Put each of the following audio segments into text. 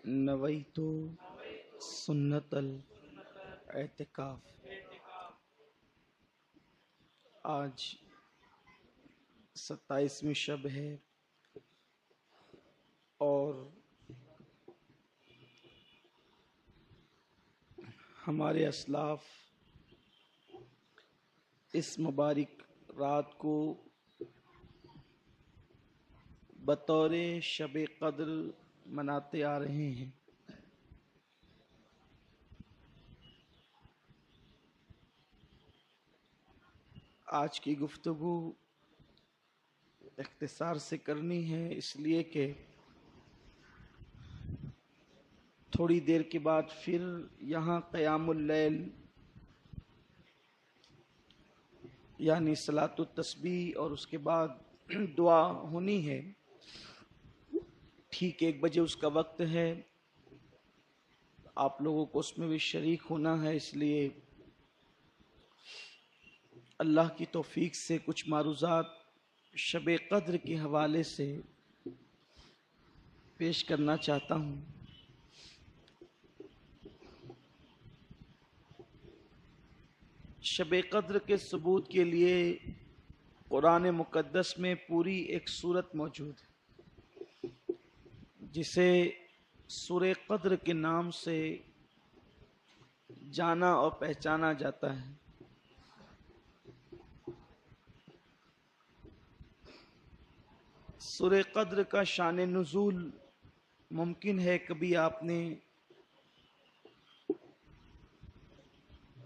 نویت سنت الاعتکاف۔ آج 27ویں شب ہے اور ہمارے اسلاف اس مبارک رات کو بطور شب قدر مناتے آ رہے ہیں۔ آج کی گفتگو اختصار سے کرنی ہے، اس لیے کہ تھوڑی دیر کے بعد پھر یہاں قیام اللیل یعنی صلاۃ التسبیح اور اس کے بعد دعا ہونی ہے۔ ٹھیک 1 بجے اس کا وقت ہے، آپ لوگوں کو اس میں بھی شریک ہونا ہے، اس لیے اللہ کی توفیق سے کچھ معروضات شب قدر کے حوالے سے پیش کرنا چاہتا ہوں۔ شب قدر کے ثبوت کے لیے قرآن مقدس میں پوری ایک سورت موجود ہے جسے سورہ قدر کے نام سے جانا اور پہچانا جاتا ہے۔ سورہ قدر کا شان نزول ممکن ہے کبھی آپ نے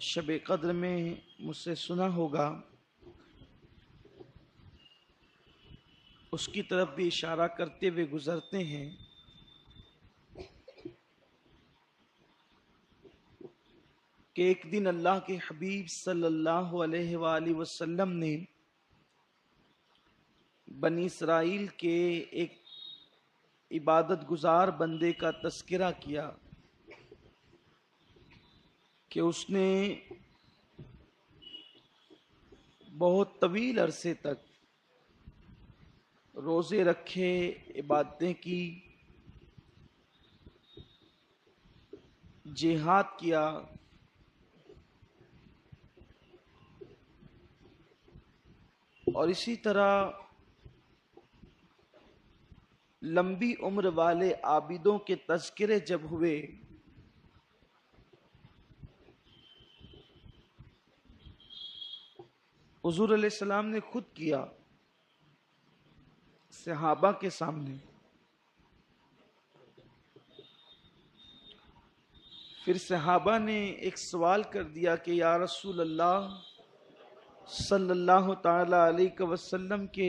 شب قدر میں مجھ سے سنا ہوگا، اس کی طرف بھی اشارہ کرتے ہوئے گزرتے ہیں۔ کہ ایک دن اللہ کے حبیب صلی اللہ علیہ وآلہ وسلم نے بنی اسرائیل کے ایک عبادت گزار بندے کا تذکرہ کیا کہ اس نے بہت طویل عرصے تک روزے رکھے، عبادتیں کی، جہاد کیا، اور اسی طرح لمبی عمر والے عابدوں کے تذکرے جب ہوئے حضور علیہ السلام نے خود کیا صحابہ کے سامنے، پھر صحابہ نے ایک سوال کر دیا کہ یا رسول اللہ صلی اللہ تعالی علیہ وسلم کے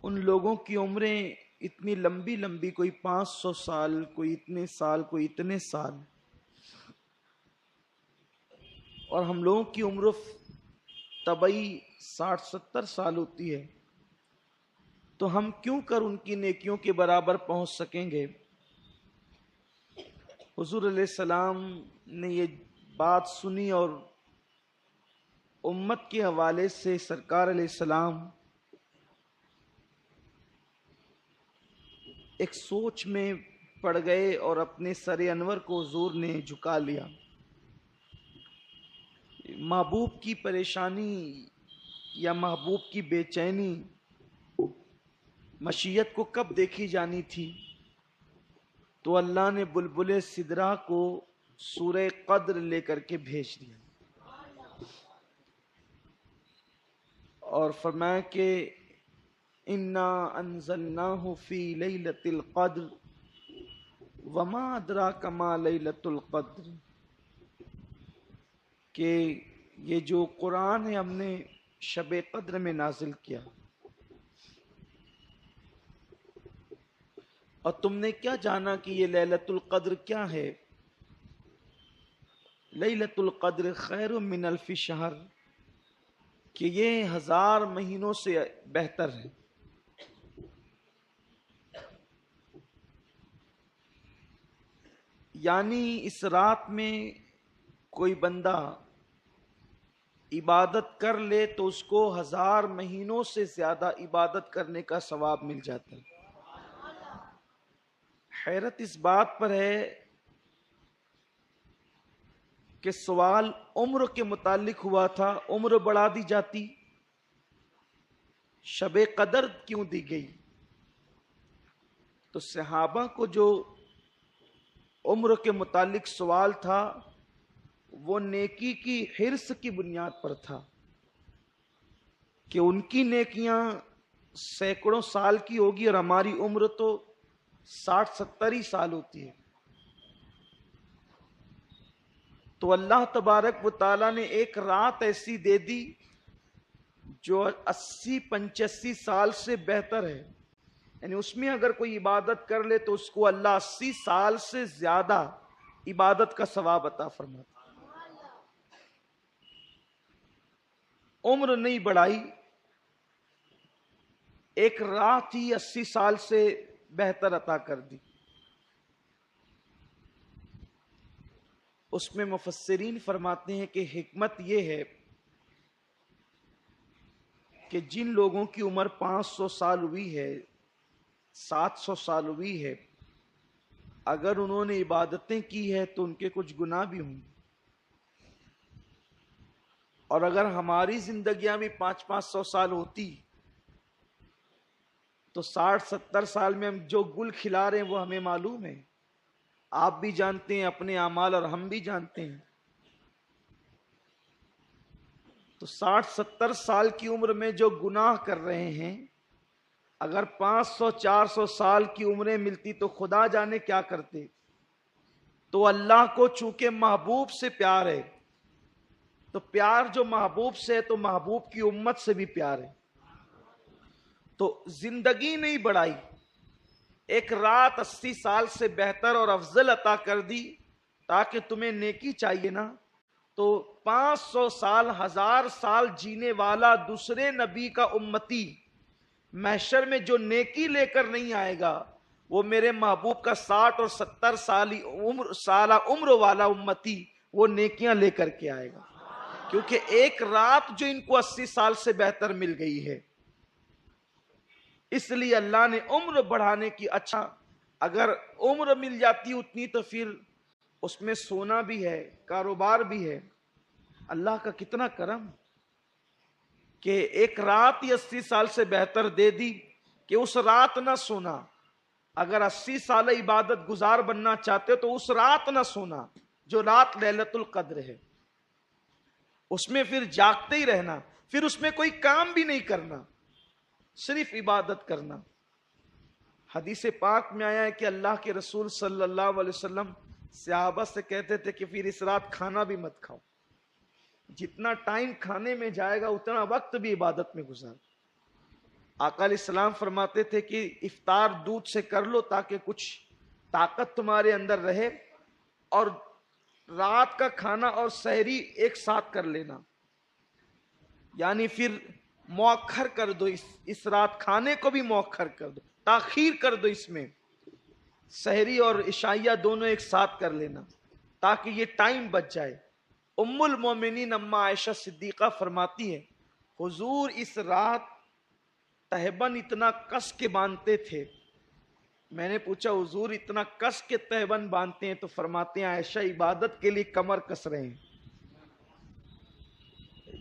ان لوگوں کی عمریں اتنی لمبی لمبی، کوئی 500 سال، کوئی اتنے سال، کوئی اتنے سال، اور ہم لوگوں کی عمر طبعی 60-70 سال ہوتی ہے، تو ہم کیوں کر ان کی نیکیوں کے برابر پہنچ سکیں گے؟ حضور علیہ السلام نے یہ بات سنی اور امت کے حوالے سے سرکار علیہ السلام ایک سوچ میں پڑ گئے اور اپنے سر انور کو حضور نے جھکا لیا۔ محبوب کی پریشانی یا محبوب کی بے چینی مشیت کو کب دیکھی جانی تھی؟ تو اللہ نے بلبل سدرا کو سورہ قدر لے کر کے بھیج دیا اور فرمایا کہ انا انزلناہ فی لیلۃ القدر وما ادراک ما لیلۃ القدر، کہ یہ جو قرآن ہے ہم نے شب قدر میں نازل کیا، اور تم نے کیا جانا کہ یہ لیلۃ القدر کیا ہے؟ لیلۃ القدر خیر من الف شہر، کہ یہ 1000 مہینوں سے بہتر ہے۔ یعنی اس رات میں کوئی بندہ عبادت کر لے تو اس کو 1000 مہینوں سے زیادہ عبادت کرنے کا ثواب مل جاتا ہے۔ حیرت اس بات پر ہے کہ سوال عمر کے متعلق ہوا تھا، عمر بڑھا دی جاتی، شب قدر کیوں دی گئی؟ تو صحابہ کو جو عمر کے متعلق سوال تھا وہ نیکی کی حرص کی بنیاد پر تھا کہ ان کی نیکیاں سینکڑوں سال کی ہوگی اور ہماری عمر تو 60-70 ہی سال ہوتی ہے۔ تو اللہ تبارک و تعالیٰ نے ایک رات ایسی دے دی جو 80-85 سال سے بہتر ہے، یعنی اس میں اگر کوئی عبادت کر لے تو اس کو اللہ 80 سال سے زیادہ عبادت کا ثواب عطا فرماتا۔ عمر نہیں بڑھائی، ایک رات ہی 80 سال سے بہتر عطا کر دی۔ اس میں مفسرین فرماتے ہیں کہ حکمت یہ ہے کہ جن لوگوں کی عمر 500 سال ہوئی ہے، 700 سال ہوئی ہے، اگر انہوں نے عبادتیں کی ہے تو ان کے کچھ گناہ بھی ہوں گے، اور اگر ہماری زندگیاں بھی 500-500 سال ہوتی تو 60-70 سال میں ہم جو گل کھلا رہے ہیں وہ ہمیں معلوم ہے، آپ بھی جانتے ہیں اپنے اعمال اور ہم بھی جانتے ہیں۔ تو 60-70 سال کی عمر میں جو گناہ کر رہے ہیں، اگر 500-400 سال کی عمریں ملتی تو خدا جانے کیا کرتے۔ تو اللہ کو چونکہ محبوب سے پیار ہے، تو پیار جو محبوب سے ہے تو محبوب کی امت سے بھی پیار ہے، تو زندگی نہیں بڑھائی، ایک رات 80 سال سے بہتر اور افضل عطا کر دی تاکہ تمہیں نیکی چاہیے نا، تو 500 سال 1000 سال جینے والا دوسرے نبی کا امتی محشر میں جو نیکی لے کر نہیں آئے گا، وہ میرے محبوب کا 60 اور 70 سالہ عمر والا امتی وہ نیکیاں لے کر کے آئے گا، کیونکہ ایک رات جو ان کو 80 سال سے بہتر مل گئی ہے۔ اس لیے اللہ نے عمر بڑھانے کی، اچھا اگر عمر مل جاتی اتنی تو پھر اس میں سونا بھی ہے، کاروبار بھی ہے۔ اللہ کا کتنا کرم کہ ایک رات ہی 80 سال سے بہتر دے دی کہ اس رات نہ سونا، اگر 80 سال عبادت گزار بننا چاہتے تو اس رات نہ سونا جو رات لیلۃ القدر ہے، اس میں پھر جاگتے ہی رہنا، پھر اس میں کوئی کام بھی نہیں کرنا، صرف عبادت کرنا۔ حدیث پاک میں آیا ہے کہ اللہ کے رسول صلی اللہ علیہ وسلم صحابہ سے کہتے تھے کہ پھر اس رات کھانا بھی مت کھاؤ، جتنا ٹائم کھانے میں جائے گا اتنا وقت بھی عبادت میں گزار۔ آقا علیہ السلام فرماتے تھے کہ افطار دودھ سے کر لو تاکہ کچھ طاقت تمہارے اندر رہے، اور رات کا کھانا اور سحری ایک ساتھ کر لینا، یعنی پھر مؤخر کر دو، اس رات کھانے کو بھی مؤخر کر دو، تاخیر کر دو، اس میں سحری اور عشائیہ دونوں ایک ساتھ کر لینا تاکہ یہ ٹائم بچ جائے۔ ام المومنین اما عائشہ صدیقہ فرماتی ہے حضور اس رات تہبند اتنا کس کے باندھتے تھے۔ میں نے پوچھا حضور اتنا کس کے تہبند باندھتے ہیں؟ تو فرماتے ہیں عائشہ عبادت کے لیے کمر کس رہے ہیں۔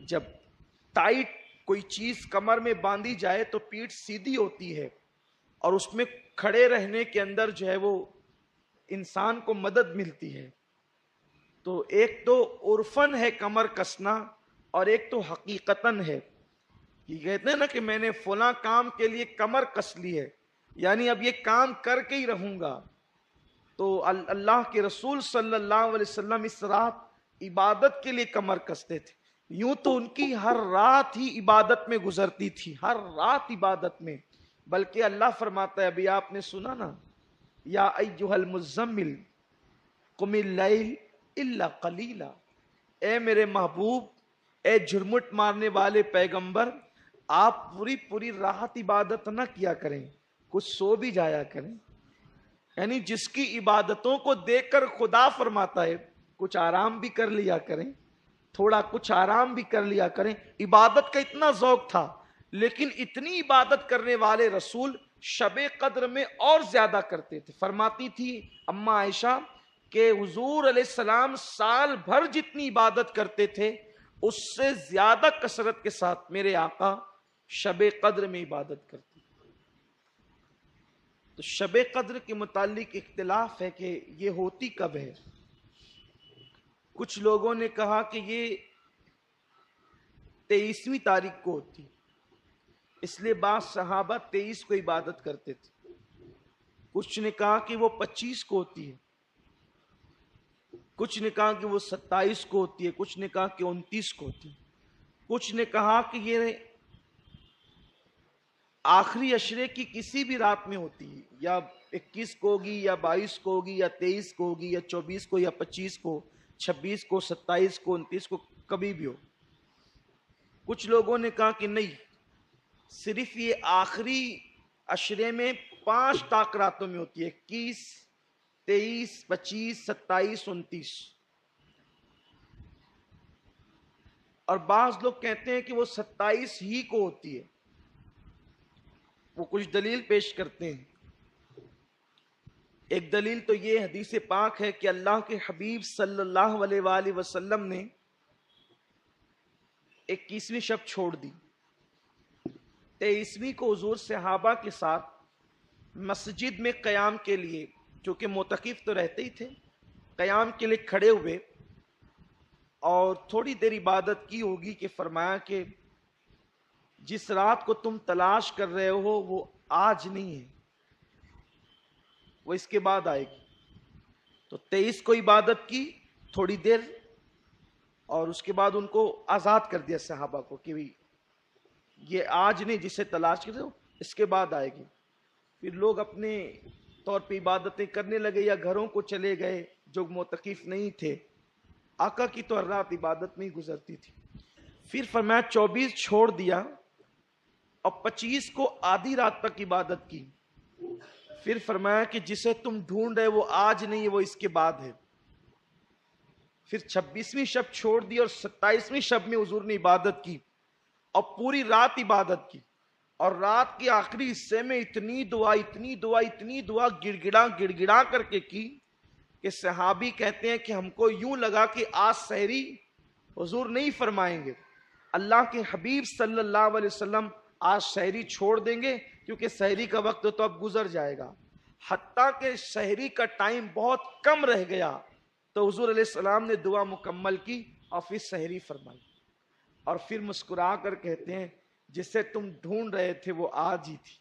جب ٹائٹ کوئی چیز کمر میں باندھی جائے تو پیٹھ سیدھی ہوتی ہے اور اس میں کھڑے رہنے کے اندر جو ہے وہ انسان کو مدد ملتی ہے۔ تو ایک تو عرفن ہے کمر کسنا اور ایک تو حقیقتاً ہے، یہ کہتے ہیں نا کہ میں نے فلاں کام کے لیے کمر کس لی ہے، یعنی اب یہ کام کر کے ہی رہوں گا۔ تو اللہ کے رسول صلی اللہ علیہ وسلم اس رات عبادت کے لیے کمر کستے تھے۔ یوں تو ان کی ہر رات ہی عبادت میں گزرتی تھی، ہر رات عبادت میں، بلکہ اللہ فرماتا ہے، ابھی آپ نے سنا نا، یا ایھا المزمل قم اللیل الا قلیلا، اے میرے محبوب، اے جھرمٹ مارنے والے پیغمبر، آپ پوری رات عبادت نہ کیا کریں، کچھ سو بھی جایا کریں۔ یعنی جس کی عبادتوں کو دیکھ کر خدا فرماتا ہے کچھ آرام بھی کر لیا کریں، تھوڑا کچھ آرام بھی کر لیا کریں۔ عبادت کا اتنا ذوق تھا، لیکن اتنی عبادت کرنے والے رسول شب قدر میں اور زیادہ کرتے تھے. فرماتی تھی اماں عائشہ کہ حضور علیہ السلام سال بھر جتنی عبادت کرتے تھے اس سے زیادہ کثرت کے ساتھ میرے آقا شب قدر میں عبادت کرتے. تو شب قدر کے متعلق اختلاف ہے کہ یہ ہوتی کب ہے. کچھ لوگوں نے کہا کہ یہ 23ویں تاریخ کو ہوتی، اس لیے بعض صحابہ 23 کو عبادت کرتے تھے. کچھ نے کہا کہ وہ 25 کو ہوتی ہے، کچھ نے کہا کہ وہ 27 کو ہوتی ہے، کچھ نے کہا کہ 29 کو ہوتی ہے، کچھ نے کہا کہ یہ آخری عشرے کی کسی بھی رات میں ہوتی ہے، یا 21 کو ہوگی یا 22 کو ہوگی یا 23 کو ہوگی یا 24 کو یا 25 کو، 26 کو، 27 کو، 29 کو، کبھی بھی ہو. کچھ لوگوں نے کہا کہ نہیں، صرف یہ آخری عشرے میں 5 طاق راتوں میں ہوتی ہے، 21، 23، 25، 27، 29. اور بعض لوگ کہتے ہیں کہ وہ 27 ہی کو ہوتی ہے. وہ کچھ دلیل پیش کرتے ہیں. ایک دلیل تو یہ حدیث پاک ہے کہ اللہ کے حبیب صلی اللہ علیہ وآلہ وسلم نے 21ویں شب چھوڑ دی. 23ویں کو حضور صحابہ کے ساتھ مسجد میں قیام کے لیے، چونکہ معتکف تو رہتے ہی تھے، قیام کے لیے کھڑے ہوئے اور تھوڑی دیر عبادت کی ہوگی کہ فرمایا کہ جس رات کو تم تلاش کر رہے ہو وہ آج نہیں ہے، وہ اس کے بعد آئے گی. تو 23 کو عبادت کی تھوڑی دیر، اور اس کے بعد ان کو آزاد کر دیا صحابہ کو کہ یہ آج نہیں، جسے تلاش کر رہے ہو اس کے بعد آئے گی. پھر لوگ اپنے طور پہ عبادتیں کرنے لگے یا گھروں کو چلے گئے جو معتکف نہیں تھے. آقا کی تو ہر رات عبادت میں ہی گزرتی تھی. پھر فرمایا 24 چھوڑ دیا اور 25 کو آدھی رات تک عبادت کی. پھر فرمایا کہ جسے تم ڈھونڈ رہے وہ آج نہیں ہے، وہ اس کے بعد ہے. پھر 26ویں شب چھوڑ دی اور 27ویں شب میں حضور نے عبادت کی اور پوری رات عبادت کی. اور رات کے آخری حصے میں اتنی دعا اتنی دعا اتنی دعا گڑ گڑا کر کے کی کہ صحابی کہتے ہیں کہ ہم کو یوں لگا کہ آج سحری حضور نہیں فرمائیں گے. اللہ کے حبیب صلی اللہ علیہ وسلم آج سحری چھوڑ دیں گے کیونکہ سحری کا وقت تو اب گزر جائے گا. حتیٰ کہ سحری کا ٹائم بہت کم رہ گیا تو حضور علیہ السلام نے دعا مکمل کی اور پھر سحری فرمائی. اور پھر مسکرا کر کہتے ہیں جسے تم ڈھونڈ رہے تھے وہ آج ہی تھی.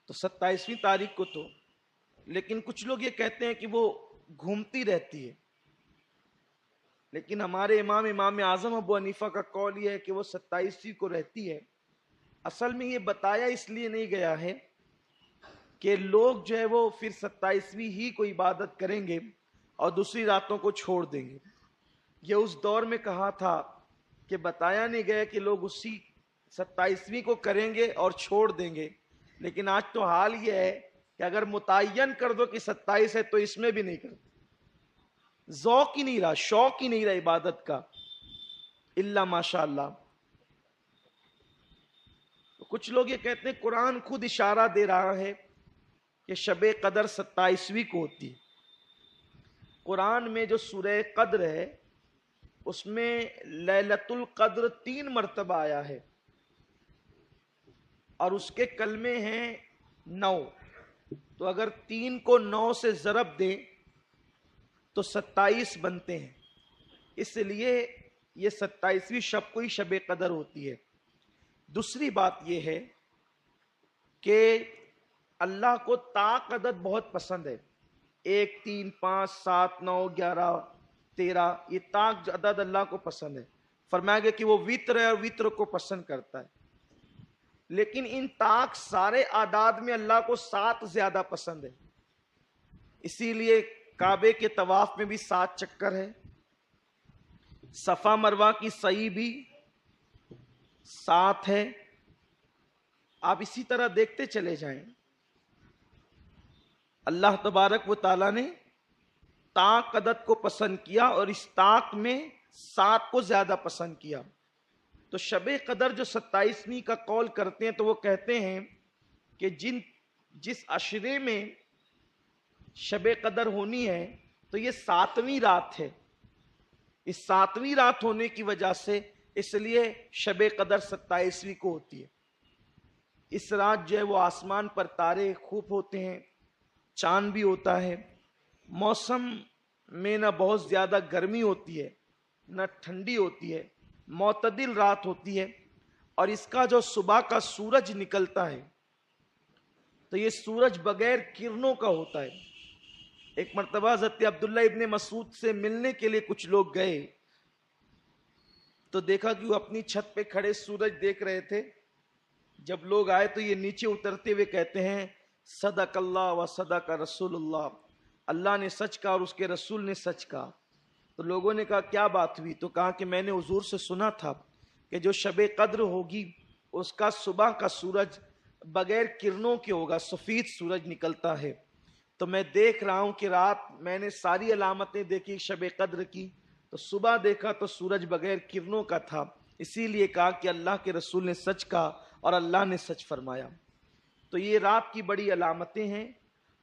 تو 27ویں تاریخ کو تو، لیکن کچھ لوگ یہ کہتے ہیں کہ وہ گھومتی رہتی ہے، لیکن ہمارے امام اعظم ابو حنیفہ کا قول یہ ہے کہ وہ 27ویں کو رہتی ہے. اصل میں یہ بتایا اس لیے نہیں گیا ہے کہ لوگ جو ہے وہ پھر 27ویں ہی کو عبادت کریں گے اور دوسری راتوں کو چھوڑ دیں گے. یہ اس دور میں کہا تھا کہ بتایا نہیں گیا کہ لوگ اسی 27ویں کو کریں گے اور چھوڑ دیں گے. لیکن آج تو حال یہ ہے کہ اگر متعین کر دو کہ 27 ہے تو اس میں بھی نہیں کرتے. ذوق ہی نہیں رہا، شوق ہی نہیں رہا عبادت کا، الا ماشاء اللہ. کچھ لوگ یہ کہتے ہیں قرآن خود اشارہ دے رہا ہے کہ شب قدر 27ویں کو ہوتی. قرآن میں جو سورہ قدر ہے اس میں لیلۃ القدر 3 مرتبہ آیا ہے اور اس کے کلمے ہیں 9. تو اگر 3 کو 9 سے ضرب دیں تو 27 بنتے ہیں. اس لیے یہ 27ویں شب کو ہی شب قدر ہوتی ہے. دوسری بات یہ ہے کہ اللہ کو طاق عدد بہت پسند ہے. 1، 3، 5، 7، 9، 11، 13، یہ طاق عدد اللہ کو پسند ہے. فرمایا گیا کہ وہ وتر ہے اور وتر کو پسند کرتا ہے. لیکن ان طاق سارے اعداد میں اللہ کو 7 زیادہ پسند ہے. اسی لیے کعبے کے طواف میں بھی 7 چکر ہے، صفا مروہ کی سعی بھی 7 ہے. آپ اسی طرح دیکھتے چلے جائیں. اللہ تبارک و تعالیٰ نے طاق عدد کو پسند کیا اور اس طاق میں 7 کو زیادہ پسند کیا. تو شب قدر جو 27ویں کا قول کرتے ہیں تو وہ کہتے ہیں کہ جس عشرے میں شب قدر ہونی ہے تو یہ 7ویں رات ہے. اس 7ویں رات ہونے کی وجہ سے اس لیے شب قدر 27ویں کو ہوتی ہے. اس رات جو ہے وہ آسمان پر تارے خوب ہوتے ہیں، چاند بھی ہوتا ہے، موسم میں نہ بہت زیادہ گرمی ہوتی ہے نہ ٹھنڈی ہوتی ہے، معتدل رات ہوتی ہے. اور اس کا جو صبح کا سورج نکلتا ہے تو یہ سورج بغیر کرنوں کا ہوتا ہے. ایک مرتبہ حضرت عبداللہ ابن مسعود سے ملنے کے لیے کچھ لوگ گئے تو دیکھا کہ وہ اپنی چھت پہ کھڑے سورج دیکھ رہے تھے. جب لوگ آئے تو یہ نیچے اترتے ہوئے کہتے ہیں صدق اللہ و صدق رسول اللہ، اللہ نے سچ کہا اور اس کے رسول نے سچ کہا. تو لوگوں نے کہا کیا بات ہوئی؟ تو کہا کہ میں نے حضور سے سنا تھا کہ جو شب قدر ہوگی اس کا صبح کا سورج بغیر کرنوں کے ہوگا، سفید سورج نکلتا ہے. تو میں دیکھ رہا ہوں کہ رات میں نے ساری علامتیں دیکھی شب قدر کی، تو صبح دیکھا تو سورج بغیر کرنوں کا تھا. اسی لیے کہا کہ اللہ کے رسول نے سچ کہا اور اللہ نے سچ فرمایا. تو یہ رات کی بڑی علامتیں ہیں،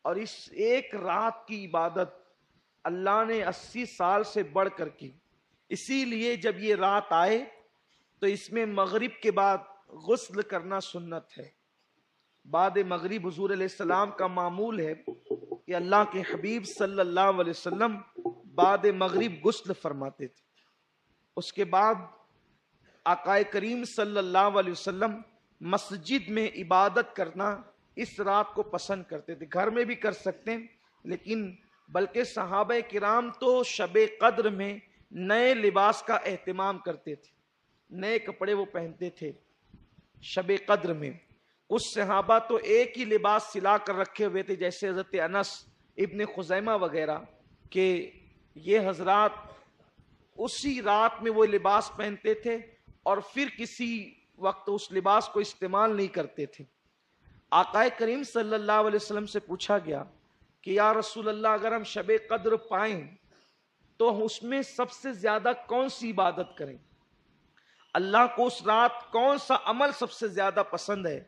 اور اس ایک رات کی عبادت اللہ نے 80 سال سے بڑھ کر کی. اسی لیے جب یہ رات آئے تو اس میں مغرب کے بعد غسل کرنا سنت ہے. بعد مغرب حضور علیہ السلام کا معمول ہے کہ اللہ کے حبیب صلی اللہ علیہ وسلم بعد مغرب غسل فرماتے تھے. اس کے بعد آقا کریم صلی اللہ علیہ وسلم مسجد میں عبادت کرنا اس رات کو پسند کرتے تھے. گھر میں بھی کر سکتے ہیں، لیکن بلکہ صحابہ کرام تو شب قدر میں نئے لباس کا اہتمام کرتے تھے، نئے کپڑے وہ پہنتے تھے شب قدر میں. کچھ صحابہ تو ایک ہی لباس سلا کر رکھے ہوئے تھے، جیسے حضرت انس ابن خزیمہ وغیرہ، کہ یہ حضرات اسی رات میں وہ لباس پہنتے تھے اور پھر کسی وقت اس لباس کو استعمال نہیں کرتے تھے. آقا کریم صلی اللہ علیہ وسلم سے پوچھا گیا کہ یا رسول اللہ، اگر ہم شب قدر پائیں تو اس میں سب سے زیادہ کون سی عبادت کریں؟ اللہ کو اس رات کون سا عمل سب سے زیادہ پسند ہے؟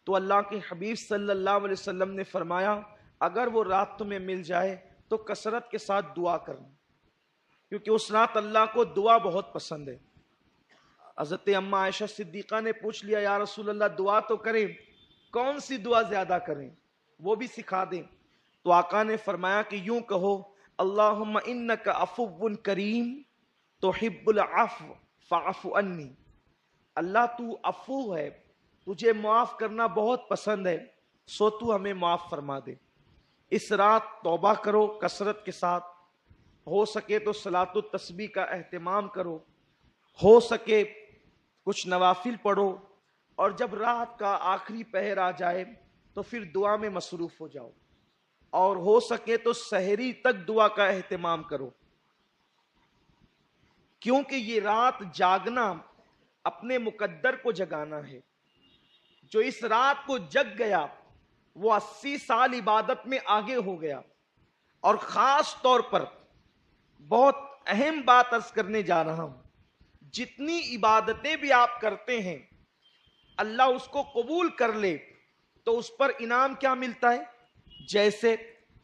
تو اللہ کے حبیب صلی اللہ علیہ وسلم نے فرمایا اگر وہ رات تمہیں مل جائے تو کثرت کے ساتھ دعا کرنا، کیونکہ اس رات اللہ کو دعا بہت پسند ہے. حضرت اماں عائشہ صدیقہ نے پوچھ لیا یا رسول اللہ دعا تو کریں، کون سی دعا زیادہ کریں، وہ بھی سکھا دیں. تو آقا نے فرمایا کہ یوں کہو اللہم انک عفو کریم تحب العفو فاعف عنی. اللہ تو عفو ہے، تجھے معاف کرنا بہت پسند ہے، سو تو ہمیں معاف فرما دے. اس رات توبہ کرو کثرت کے ساتھ، ہو سکے تو صلاۃ التسبیح کا اہتمام کرو، ہو سکے کچھ نوافل پڑھو، اور جب رات کا آخری پہر آ جائے تو پھر دعا میں مصروف ہو جاؤ، اور ہو سکے تو سحری تک دعا کا اہتمام کرو. کیونکہ یہ رات جاگنا اپنے مقدر کو جگانا ہے. جو اس رات کو جگ گیا وہ 80 سال عبادت میں آگے ہو گیا. اور خاص طور پر بہت اہم بات عرض کرنے جا رہا ہوں، جتنی عبادتیں بھی آپ کرتے ہیں اللہ اس کو قبول کر لے تو اس پر انعام کیا ملتا ہے؟ جیسے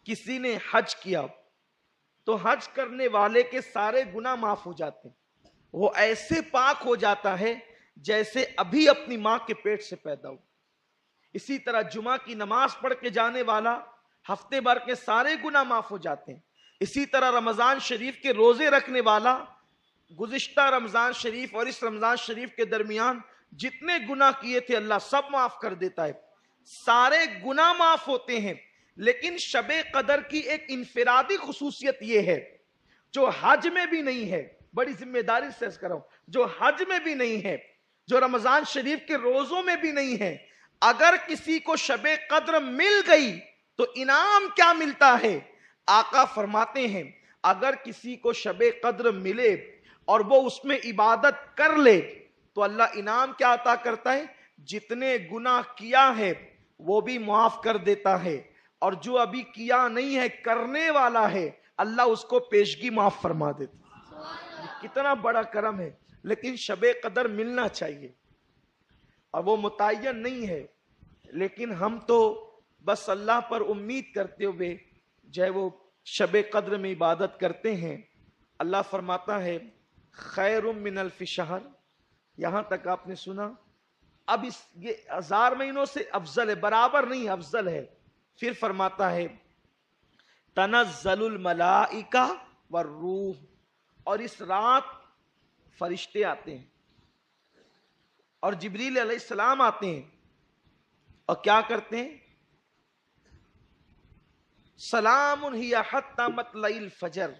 کسی نے حج کیا تو حج کرنے والے کے سارے گناہ معاف ہو جاتے ہیں، وہ ایسے پاک ہو جاتا ہے جیسے ابھی اپنی ماں کے پیٹ سے پیدا ہو. اسی طرح جمعہ کی نماز پڑھ کے جانے والا ہفتے بھر کے سارے گناہ معاف ہو جاتے ہیں. اسی طرح رمضان شریف کے روزے رکھنے والا گزشتہ رمضان شریف اور اس رمضان شریف کے درمیان جتنے گناہ کیے تھے اللہ سب معاف کر دیتا ہے، سارے گناہ معاف ہوتے ہیں. لیکن شب قدر کی ایک انفرادی خصوصیت یہ ہے جو حج میں بھی نہیں ہے، بڑی ذمہ داری سے عرض کر رہا ہوں، جو حج میں بھی نہیں ہے، جو رمضان شریف کے روزوں میں بھی نہیں ہے. اگر کسی کو شب قدر مل گئی تو انعام کیا ملتا ہے؟ آقا فرماتے ہیں اگر کسی کو شب قدر ملے اور وہ اس میں عبادت کر لے تو اللہ انعام کیا عطا کرتا ہے؟ جتنے گناہ کیا ہے وہ بھی معاف کر دیتا ہے، اور جو ابھی کیا نہیں ہے کرنے والا ہے اللہ اس کو پیشگی معاف فرما دیتا ہے. کتنا بڑا کرم ہے. لیکن شب قدر ملنا چاہیے اور وہ متعین نہیں ہے، لیکن ہم تو بس اللہ پر امید کرتے ہوئے جو ہے وہ شب قدر میں عبادت کرتے ہیں۔ اللہ فرماتا ہے خیر من الف شہر، یہاں تک آپ نے سنا۔ اب یہ 1000 مہینوں سے افضل ہے، برابر نہیں افضل ہے۔ پھر فرماتا ہے تنزل الملائکہ والروح، اور اس رات فرشتے آتے ہیں اور جبریل علیہ السلام آتے ہیں اور کیا کرتے ہیں؟ سلام ہی حتی مطلع الفجر،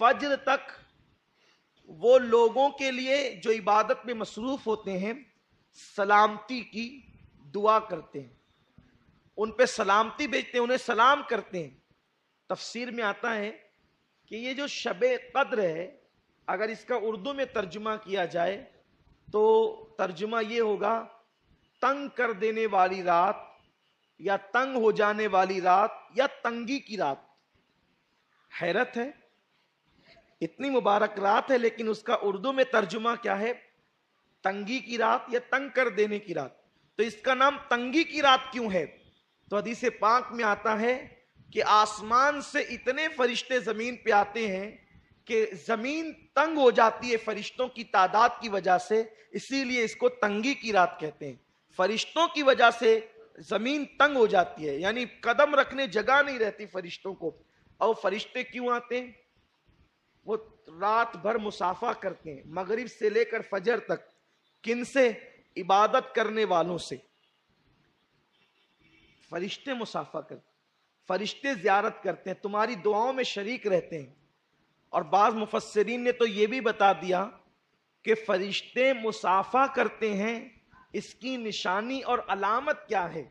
فجر تک وہ لوگوں کے لیے جو عبادت میں مصروف ہوتے ہیں سلامتی کی دعا کرتے ہیں، ان پہ سلامتی بھیجتے ہیں، انہیں سلام کرتے ہیں۔ تفسیر میں آتا ہے کہ یہ جو شب قدر ہے، اگر اس کا اردو میں ترجمہ کیا جائے تو ترجمہ یہ ہوگا تنگ کر دینے والی رات، یا تنگ ہو جانے والی رات، یا تنگی کی رات۔ حیرت ہے، اتنی مبارک رات ہے لیکن اس کا اردو میں ترجمہ کیا ہے؟ تنگی کی رات یا تنگ کر دینے کی رات۔ تو اس کا نام تنگی کی رات کیوں ہے؟ تو حدیث پاک میں آتا ہے کہ آسمان سے اتنے فرشتے زمین پہ آتے ہیں کہ زمین تنگ ہو جاتی ہے فرشتوں کی تعداد کی وجہ سے، اسی لیے اس کو تنگی کی رات کہتے ہیں۔ فرشتوں کی وجہ سے زمین تنگ ہو جاتی ہے، یعنی قدم رکھنے جگہ نہیں رہتی فرشتوں کو۔ اور فرشتے کیوں آتے ہیں؟ وہ رات بھر مسافہ کرتے ہیں، مغرب سے لے کر فجر تک۔ کن سے؟ عبادت کرنے والوں سے۔ فرشتے مسافہ کرتے ہیں، فرشتے زیارت کرتے ہیں، تمہاری دعاؤں میں شریک رہتے ہیں۔ اور بعض مفسرین نے تو یہ بھی بتا دیا کہ فرشتے مسافہ کرتے ہیں، اس کی نشانی اور علامت کیا ہے؟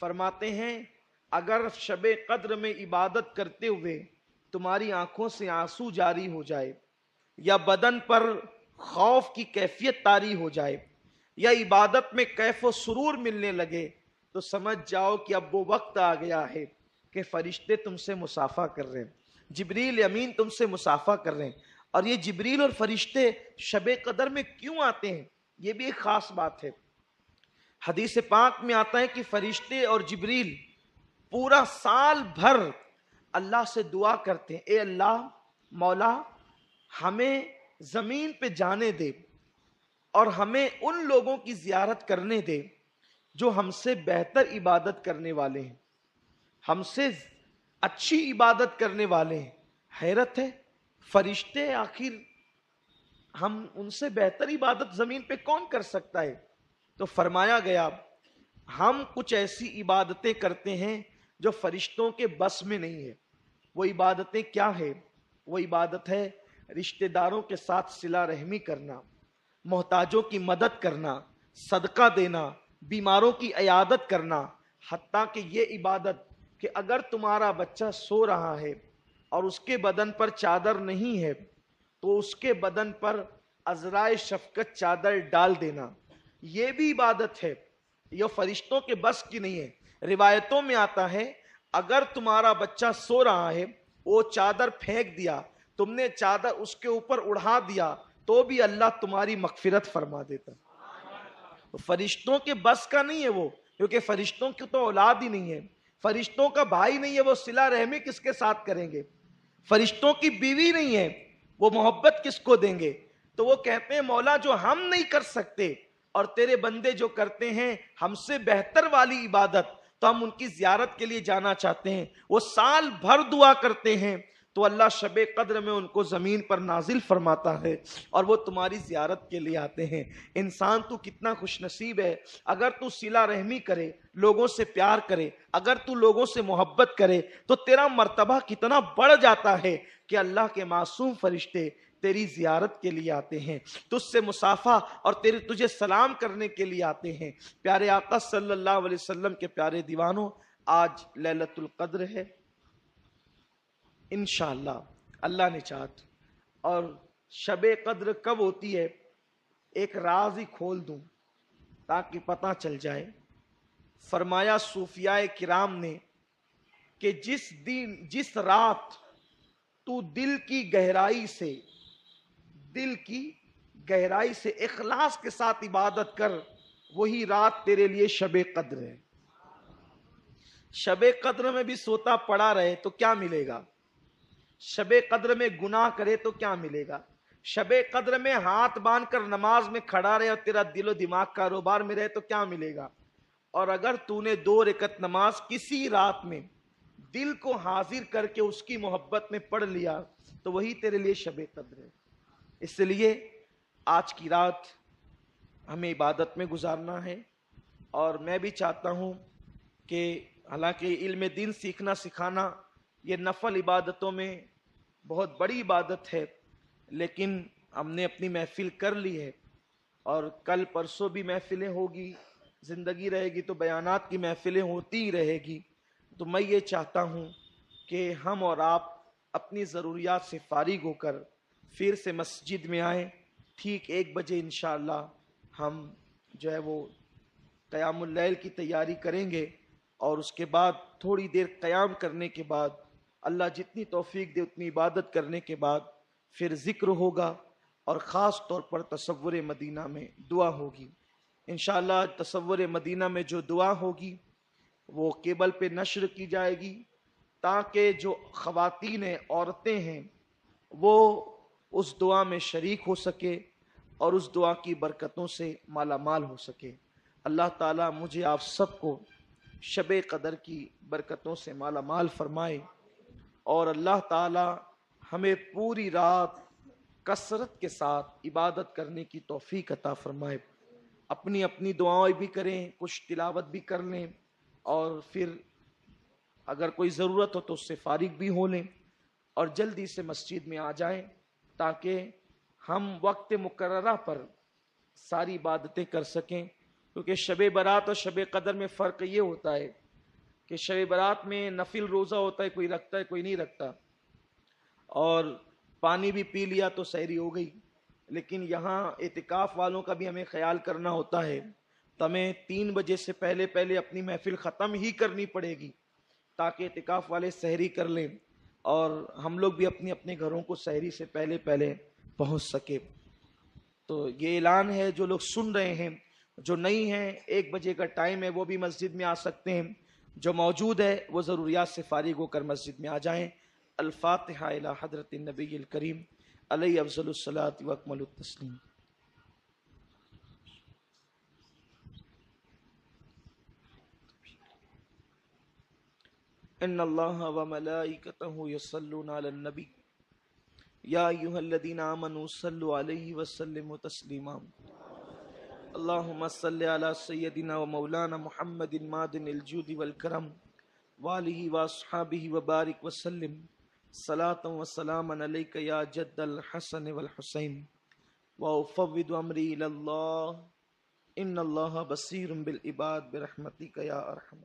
فرماتے ہیں اگر شب قدر میں عبادت کرتے ہوئے تمہاری آنکھوں سے آنسو جاری ہو جائے، یا بدن پر خوف کی کیفیت طاری ہو جائے، یا عبادت میں کیف و سرور ملنے لگے، تو سمجھ جاؤ کہ اب وہ وقت آ گیا ہے کہ فرشتے تم سے مسافہ کر رہے ہیں، جبریل امین تم سے مسافہ کر رہے ہیں۔ اور یہ جبریل اور فرشتے شب قدر میں کیوں آتے ہیں؟ یہ بھی ایک خاص بات ہے۔ حدیث پاک میں آتا ہے کہ فرشتے اور جبریل پورا سال بھر اللہ سے دعا کرتے ہیں، اے اللہ مولا ہمیں زمین پہ جانے دے اور ہمیں ان لوگوں کی زیارت کرنے دے جو ہم سے بہتر عبادت کرنے والے ہیں، ہم سے اچھی عبادت کرنے والے ہیں۔ حیرت ہے، فرشتے آخر ہم ان سے بہتر عبادت زمین پہ کون کر سکتا ہے؟ تو فرمایا گیا ہم کچھ ایسی عبادتیں کرتے ہیں جو فرشتوں کے بس میں نہیں ہے۔ وہ عبادتیں کیا ہے؟ وہ عبادت ہے رشتہ داروں کے ساتھ صلہ رحمی کرنا، محتاجوں کی مدد کرنا، صدقہ دینا، بیماروں کی عیادت کرنا۔ حتیٰ کہ یہ عبادت کہ اگر تمہارا بچہ سو رہا ہے اور اس کے بدن پر چادر نہیں ہے تو اس کے بدن پر عذرائے شفقت چادر ڈال دینا، یہ بھی عبادت ہے، یہ فرشتوں کے بس کی نہیں ہے۔ روایتوں میں آتا ہے اگر تمہارا بچہ سو رہا ہے، وہ چادر پھینک دیا، تم نے چادر اس کے اوپر اڑا دیا، تو بھی اللہ تمہاری مغفرت فرما دیتا۔ تو فرشتوں کے بس کا نہیں ہے وہ، کیونکہ فرشتوں کی تو اولاد ہی نہیں ہے، فرشتوں کا بھائی نہیں ہے، وہ صلہ رحمی کس کے ساتھ کریں گے؟ فرشتوں کی بیوی نہیں ہے، وہ محبت کس کو دیں گے؟ تو وہ کہتے ہیں مولا جو ہم نہیں کر سکتے اور تیرے بندے جو کرتے ہیں ہم سے بہتر والی عبادت، تو ہم ان کی زیارت کے لیے جانا چاہتے ہیں۔ وہ سال بھر دعا کرتے ہیں تو اللہ شب قدر میں ان کو زمین پر نازل فرماتا ہے اور وہ تمہاری زیارت کے لیے آتے ہیں۔ انسان تو کتنا خوش نصیب ہے، اگر تو صلہ رحمی کرے، لوگوں سے پیار کرے، اگر تو لوگوں سے محبت کرے تو تیرا مرتبہ کتنا بڑھ جاتا ہے کہ اللہ کے معصوم فرشتے تیری زیارت کے لیے آتے ہیں، تجھ سے مصافحہ اور تجھے سلام کرنے کے لیے آتے ہیں۔ پیارے آقا صلی اللہ علیہ وسلم کے پیارے دیوانوں، آج لیلۃ القدر ہے، انشاءاللہ اللہ نے چاہت۔ اور شب قدر کب ہوتی ہے ایک راز ہی کھول دوں تاکہ پتہ چل جائے۔ فرمایا صوفیاء کرام نے کہ جس رات تو دل کی گہرائی سے دل کی گہرائی سے اخلاص کے ساتھ عبادت کر، وہی رات تیرے لیے شب قدر ہے۔ شب قدر میں بھی سوتا پڑا رہے تو کیا ملے گا؟ شب قدر میں گناہ کرے تو کیا ملے گا؟ شب قدر میں ہاتھ باندھ کر نماز میں کھڑا رہے اور تیرا دل و دماغ کاروبار میں رہے تو کیا ملے گا؟ اور اگر تو نے 2 رکعت نماز کسی رات میں دل کو حاضر کر کے اس کی محبت میں پڑھ لیا تو وہی تیرے لیے شب قدر ہے۔ اس لیے آج کی رات ہمیں عبادت میں گزارنا ہے، اور میں بھی چاہتا ہوں کہ حالانکہ علم دین سیکھنا سکھانا یہ نفل عبادتوں میں بہت بڑی عبادت ہے، لیکن ہم نے اپنی محفل کر لی ہے، اور کل پرسوں بھی محفلیں ہوگی، زندگی رہے گی تو بیانات کی محفلیں ہوتی ہی رہے گی۔ تو میں یہ چاہتا ہوں کہ ہم اور آپ اپنی ضروریات سے فارغ ہو کر پھر سے مسجد میں آئیں۔ ٹھیک 1 بجے انشاءاللہ ہم جو ہے وہ قیام اللیل کی تیاری کریں گے، اور اس کے بعد تھوڑی دیر قیام کرنے کے بعد اللہ جتنی توفیق دے اتنی عبادت کرنے کے بعد پھر ذکر ہوگا، اور خاص طور پر تصور مدینہ میں دعا ہوگی۔ انشاءاللہ تصور مدینہ میں جو دعا ہوگی وہ کیبل پہ نشر کی جائے گی، تاکہ جو خواتین ہیں، عورتیں ہیں، وہ اس دعا میں شریک ہو سکے اور اس دعا کی برکتوں سے مالا مال ہو سکے۔ اللہ تعالیٰ مجھے آپ سب کو شب قدر کی برکتوں سے مالا مال فرمائے، اور اللہ تعالیٰ ہمیں پوری رات کثرت کے ساتھ عبادت کرنے کی توفیق عطا فرمائے۔ اپنی اپنی دعائیں بھی کریں، کچھ تلاوت بھی کر لیں، اور پھر اگر کوئی ضرورت ہو تو اس سے فارغ بھی ہو لیں، اور جلدی سے مسجد میں آ جائیں تاکہ ہم وقت مقررہ پر ساری عبادتیں کر سکیں۔ کیونکہ شب برات اور شب قدر میں فرق یہ ہوتا ہے کہ شب برات میں نفل روزہ ہوتا ہے، کوئی رکھتا ہے کوئی نہیں رکھتا، اور پانی بھی پی لیا تو سحری ہو گئی، لیکن یہاں اعتکاف والوں کا بھی ہمیں خیال کرنا ہوتا ہے، تو ہمیں 3 بجے سے پہلے پہلے اپنی محفل ختم ہی کرنی پڑے گی تاکہ اعتکاف والے سحری کر لیں، اور ہم لوگ بھی اپنے اپنے گھروں کو سحری سے پہلے پہلے پہنچ سکے۔ تو یہ اعلان ہے، جو لوگ سن رہے ہیں، جو نہیں ہیں، 1 بجے کا ٹائم ہے، وہ بھی مسجد میں آ سکتے ہیں، جو موجود ہے وہ ضروریات سے فارغ ہو کر مسجد میں آ جائیں۔ الفاتحہ الی حضرت النبی الکریم علیہ افضل الصلاۃ و اکمل التسلیم۔ ان اللہ وملائکتہ یصلون علی النبی یا ایھا الذین آمنوا صلوا علیہ وسلموا تسلیما۔ اللہم صلی علی سیدنا و مولانا محمد معدن الجود والکرم وآلہ واصحابہ وبارک وسلم صلاۃ و سلاما علیک یا جد الحسن والحسین، وافوض امری الی اللہ ان اللہ بصیر بالعباد برحمتک یا ارحم۔